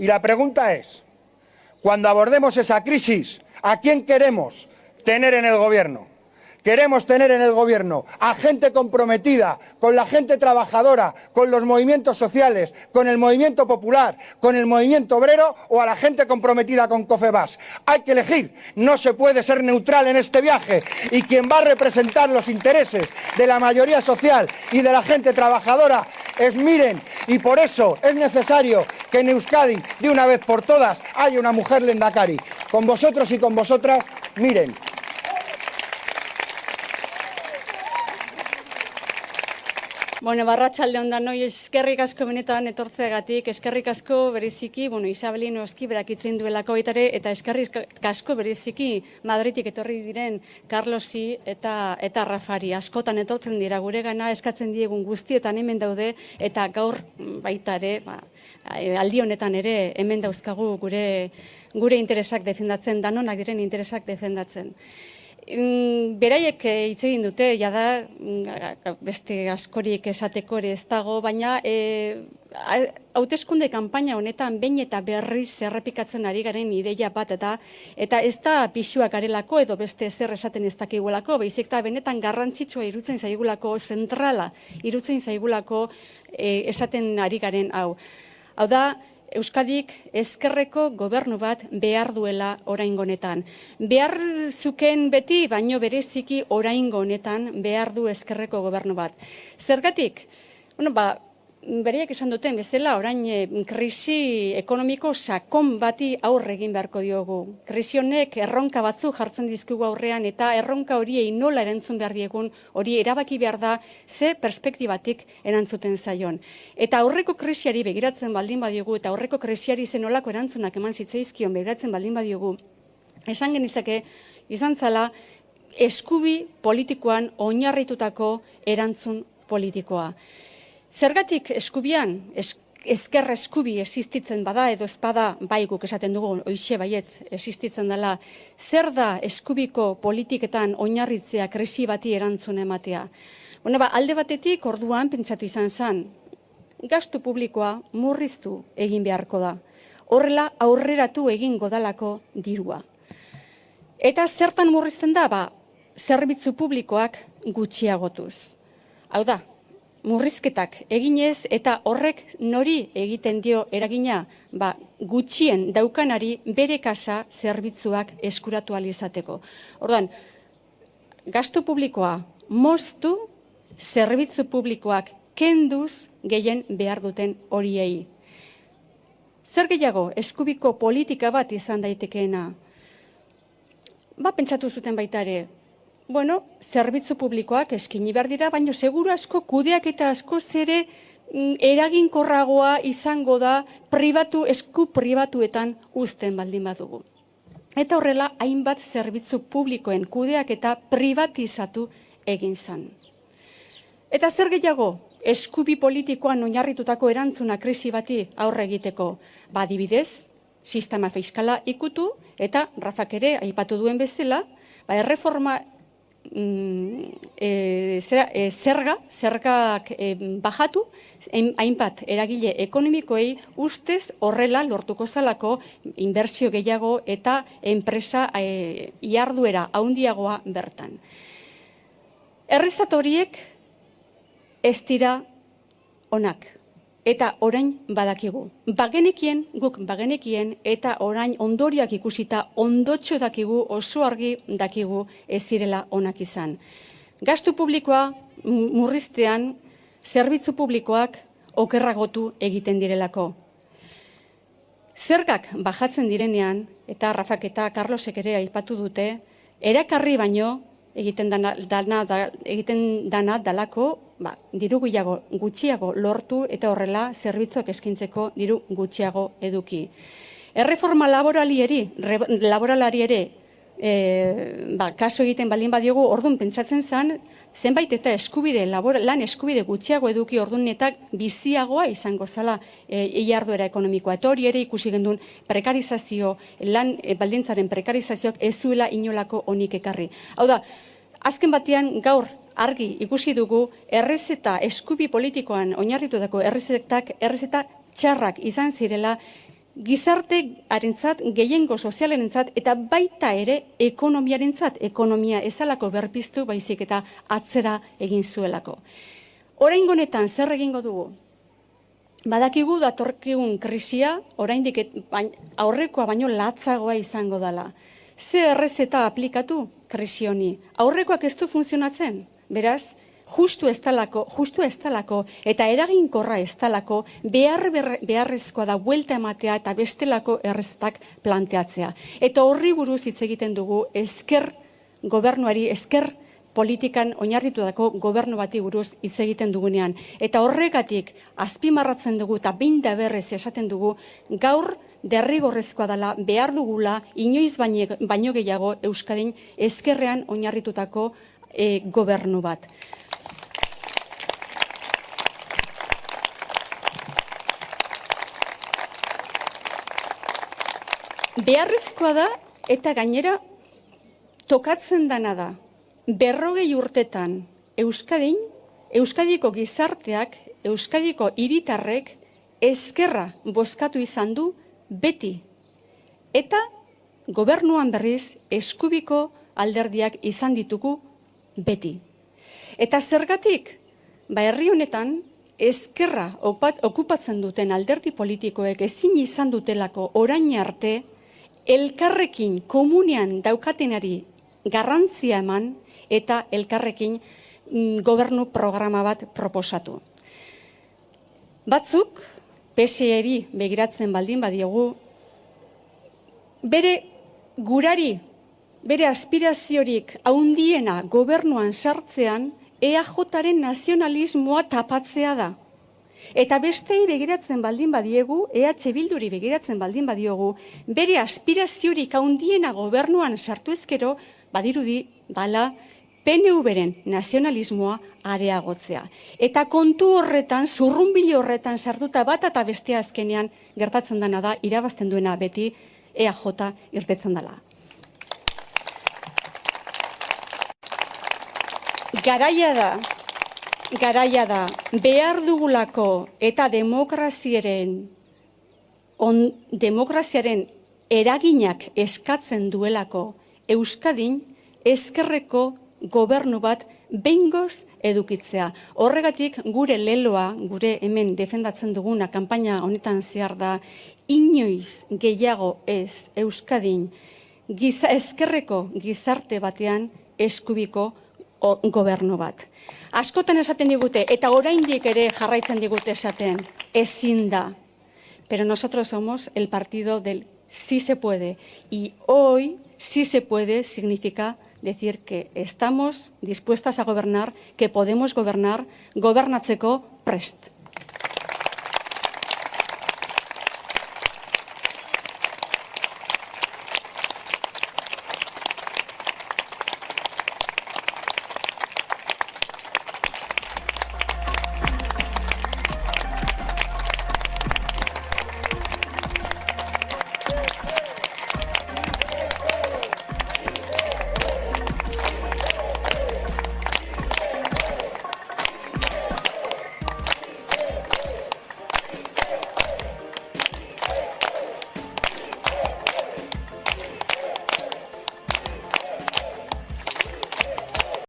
Y la pregunta es, cuando abordemos esa crisis, ¿a quién queremos tener en el gobierno? Queremos tener en el gobierno a gente comprometida con la gente trabajadora, con los movimientos sociales, con el movimiento popular, con el movimiento obrero, o a la gente comprometida con Confebask. Hay que elegir, no se puede ser neutral en este viaje, y quien va a representar los intereses de la mayoría social y de la gente trabajadora es Miren, y por eso es necesario que en Euskadi, de una vez por todas, haya una mujer lehendakari. Con vosotros y con vosotras, Miren. Bueno, barratsalde on danoi, eskerrik asko benetan etortzeagatik, eskerrik asko bereziki, Isabelin oski berakitzen duelako baitare, eta eskerrik asko bereziki Madridik etorri diren Carlosi eta Rafari. Askotan etortzen dira guregana, eskatzen diegun guztietan hemen daude, eta gaur baitare, aldi honetan ere hemen dauzkagu gure interesak defendatzen, danonak diren interesak defendatzen. Beraiek hitz egin dute, jada beste askorik esateko ere ez dago, baina hauteskunde kanpaina honetan behin eta berriz errepikatzen ari garen ideia bat eta ez da pisuak garelako edo beste ezer esaten ez dakigulako, baizik eta benetan garrantzitsua irutzen zaigulako, zentrala irutzen zaigulako esaten ari garen hau. Hau da, Euskadik ezkerreko gobernu bat behar duela oraingo honetan. Behar zuken beti, baino bereziki oraingo honetan behar du ezkerreko gobernu bat. Zergatik? Bereiek esan duten bezala, orain krisi ekonomiko sakon bati aurre egin beharko diogu. Krisi honek erronka batzu jartzen dizkigu aurrean, eta erronka horiei nola erantzun behar diegun, hori erabaki behar da ze perspektibatik erantzuten zaion. Eta aurreko krisiari begiratzen baldin badiogu, eta aurreko krisiari zenolako erantzunak eman zitzaizkion begiratzen baldin badiogu, esan genizake izan zala eskubi politikoan oinarritutako erantzun politikoa. Zergatik eskubian, ezker eskubi existitzen bada edo ez bada, bai guk esaten dugu, hoixe baietz existitzen dela, zer da eskubiko politiketan oinarritzea krisi bati erantzun ematea? Alde batetik orduan pentsatu izan zen, gastu publikoa murriztu egin beharko da. Horrela aurreratu egingo dalako dirua. Eta zertan murrizten da? Zerbitzu publikoak gutxiagotuz. Hau da, murrizketak eginez eta horrek nori egiten dio eragina, gutxien daukanari bere kasa zerbitzuak eskuratu ahal izateko. Orduan, gastu publikoa moztu, zerbitzu publikoak kenduz gehien behar duten horiei. Zer gehiago, eskubiko politika bat izan daitekeena? Pentsatu zuten baita ere, zerbitzu publikoak eskaini behar dira, baina seguru asko kudeak eta asko ere eraginkorragoa izango da esku pribatuetan uzten baldin badugu. Eta horrela, hainbat zerbitzu publikoen kudeak eta privatizatu egin zen. Eta zer gehiago, eskubi politikoan oinarritutako erantzuna krisi bati aurre egiteko, adibidez, sistema fiskala ikutu, eta Rafak ere aipatu duen bezala, erreforma zergak bajatu, hainbat eragile ekonomikoei ustez horrela lortuko zalako inbertsio gehiago eta enpresa iharduera handiagoa bertan. Errezat horiek ez dira onak. Eta orain badakigu. Guk bagenekien eta orain ondorioak ikusita ondotxo dakigu, oso argi dakigu ez zirela onak izan. Gastu publikoa murriztean, zerbitzu publikoak okerragotu egiten direlako. Zergak bajatzen direnean, eta Rafak eta Carlosek ere aipatu dute, erakarri baino egiten dana dalako, diru gutxiago lortu eta horrela zerbitzuak eskintzeko diru gutxiago eduki. Erreforma laboralari ere kaso egiten baldin badiogu, orduan pentsatzen zen, zenbait eta lan eskubide gutxiago eduki orduan eta biziagoa izango zala iharduera ekonomikoa. Eta hori ere ikusi gendun prekarizazio, lan baldintzaren prekarizazioak ez zuela inolako onik ekarri. Hau da, azken batean gaur argi ikusi dugu eskubi politikoan oinarritutako errezeta txarrak izan zirela gizartearentzat, gehiengo sozialarentzat eta baita ere ekonomiarentzat, ekonomia ezalako berpiztu baizik eta atzera egin zuelako. Oraingo honetan zer egingo dugu? Badakigu datorkigun krisia, oraindik aurrekoa baino latzagoa izango dela. Ze errezeta aplikatu krisi honi? Aurrekoak ez du funtzionatzen, beraz, justu ez talako eta eraginkorra ez talako beharrezkoa da buelta ematea eta bestelako errezetak planteatzea. Eta horri buruz hitz egiten dugu gobernuari, politikan oinarritutako gobernu bati buruz hitz egiten dugunean. Eta horregatik azpimarratzen dugu eta behin da berrez esaten dugu gaur derrigorrezkoa dela behar dugula inoiz baino gehiago Euskadin ezkerrean oinarritutako gobernu bat. Beharrezkoa da eta gainera tokatzen dana da. 40 urtetan Euskadiko gizarteak, Euskadiko hiritarrek ezkerra bozkatu izan du beti. Eta gobernuan berriz eskubiko alderdiak izan ditugu beti. Eta zergatik, herri honetan ezkerra okupatzen duten alderdi politikoek ezin izan dutelako orain arte elkarrekin komunean daukatenari garrantzia eman eta elkarrekin gobernu programa bat proposatu. Batzuk, PSE-ri begiratzen baldin badiogu, bere gurari, bere aspiraziorik haundiena gobernuan sartzean EAJaren nazionalismoa tapatzea da. Eta bestei begiratzen baldin badiegu, EH Bilduri begiratzen baldin badiogu, bere aspiraziorik haundiena gobernuan sartu ezkero, badirudi dala PNV-ren nazionalismoa areagotzea. Eta kontu horretan, zurrunbilo horretan sartuta bat eta bestea azkenean gertatzen dena da, irabazten duena beti EAJ irtetzen dela. Garaia da, behar dugulako eta demokraziaren eraginak eskatzen duelako Euskadin ezkerreko gobernu bat behingoz edukitzea. Horregatik gure leloa, gure hemen defendatzen duguna kanpaina honetan zehar da, inoiz gehiago ez Euskadin ezkerreko gizarte batean eskubiko gobernu bat. Askotan esaten digute, eta oraindik ere jarraitzen digute esaten, ezin da. Pero nosotros somos el partido del sí se puede. Y hoy sí se puede significa decir que estamos dispuestas a gobernar, que podemos gobernar, gobernatzeko prest.